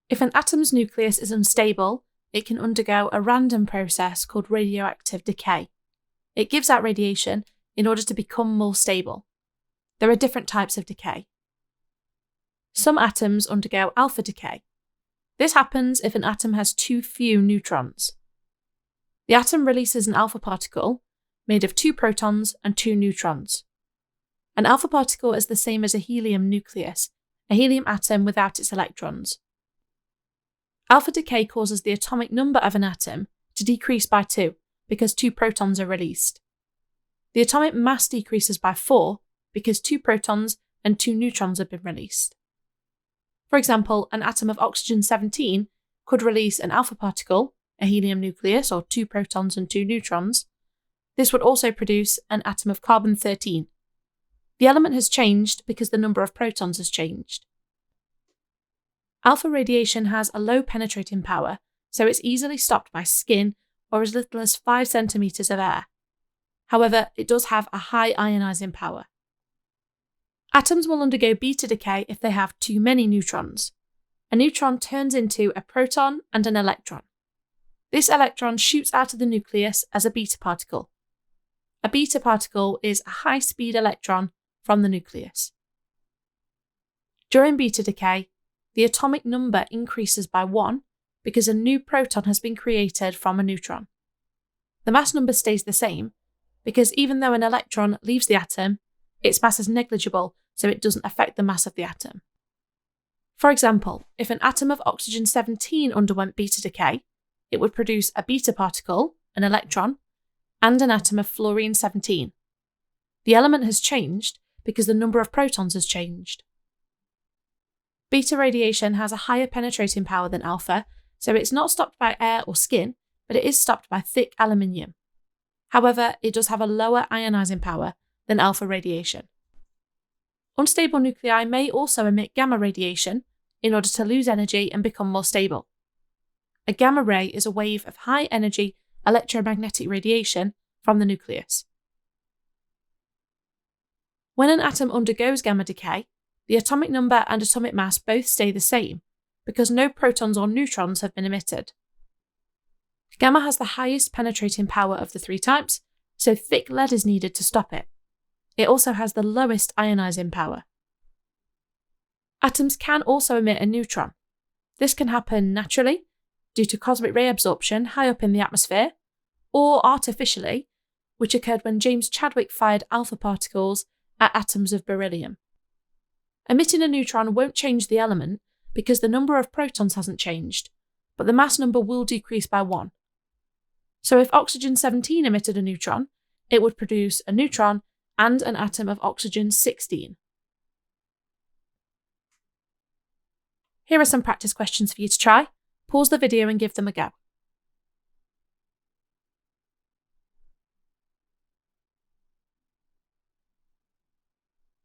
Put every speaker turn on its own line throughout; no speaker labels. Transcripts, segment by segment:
If an atom's nucleus is unstable, it can undergo a random process called radioactive decay. It gives out radiation in order to become more stable. There are different types of decay. Some atoms undergo alpha decay. This happens if an atom has too few neutrons. The atom releases an alpha particle made of 2 protons and 2 neutrons. An alpha particle is the same as a helium nucleus, a helium atom without its electrons. Alpha decay causes the atomic number of an atom to decrease by 2 because 2 protons are released. The atomic mass decreases by 4 because 2 protons and 2 neutrons have been released. For example, an atom of oxygen-17 could release an alpha particle, a helium nucleus or 2 protons and 2 neutrons. This would also produce an atom of carbon-13. The element has changed because the number of protons has changed. Alpha radiation has a low penetrating power, so it's easily stopped by skin or as little as 5 centimeters of air. However, it does have a high ionizing power. Atoms will undergo beta decay if they have too many neutrons. A neutron turns into a proton and an electron. This electron shoots out of the nucleus as a beta particle. A beta particle is a high-speed electron from the nucleus. During beta decay, the atomic number increases by 1 because a new proton has been created from a neutron. The mass number stays the same because even though an electron leaves the atom, its mass is negligible, so it doesn't affect the mass of the atom. For example, if an atom of oxygen-17 underwent beta decay, it would produce a beta particle, an electron, and an atom of fluorine-17. The element has changed because the number of protons has changed. Beta radiation has a higher penetrating power than alpha, so it's not stopped by air or skin, but it is stopped by thick aluminium. However, it does have a lower ionizing power than alpha radiation. Unstable nuclei may also emit gamma radiation in order to lose energy and become more stable. A gamma ray is a wave of high-energy electromagnetic radiation from the nucleus. When an atom undergoes gamma decay, the atomic number and atomic mass both stay the same because no protons or neutrons have been emitted. Gamma has the highest penetrating power of the 3 types, so thick lead is needed to stop it. It also has the lowest ionizing power. Atoms can also emit a neutron. This can happen naturally, due to cosmic ray absorption high up in the atmosphere, or artificially, which occurred when James Chadwick fired alpha particles at atoms of beryllium. Emitting a neutron won't change the element because the number of protons hasn't changed, but the mass number will decrease by 1. So if oxygen-17 emitted a neutron, it would produce a neutron and an atom of oxygen-16. Here are some practice questions for you to try. Pause the video and give them a go.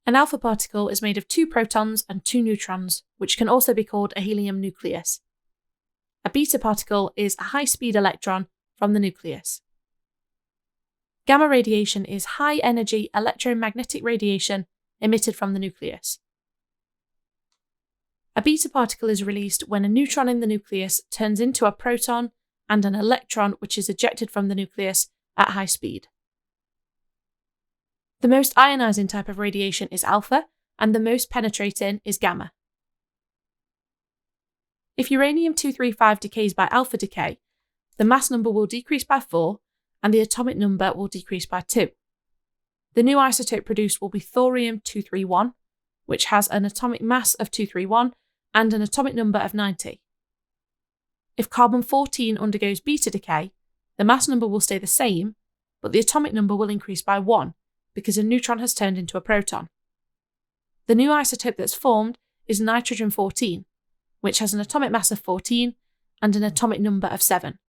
An alpha particle is made of 2 protons and 2 neutrons, which can also be called a helium nucleus. A beta particle is a high-speed electron from the nucleus. Gamma radiation is high-energy electromagnetic radiation emitted from the nucleus. A beta particle is released when a neutron in the nucleus turns into a proton and an electron which is ejected from the nucleus at high speed. The most ionizing type of radiation is alpha, and the most penetrating is gamma. If uranium-235 decays by alpha decay, the mass number will decrease by 4, and the atomic number will decrease by 2. The new isotope produced will be thorium-231, which has an atomic mass of 231 and an atomic number of 90. If carbon-14 undergoes beta decay, the mass number will stay the same, but the atomic number will increase by 1, because a neutron has turned into a proton. The new isotope that's formed is nitrogen-14, which has an atomic mass of 14 and an atomic number of 7.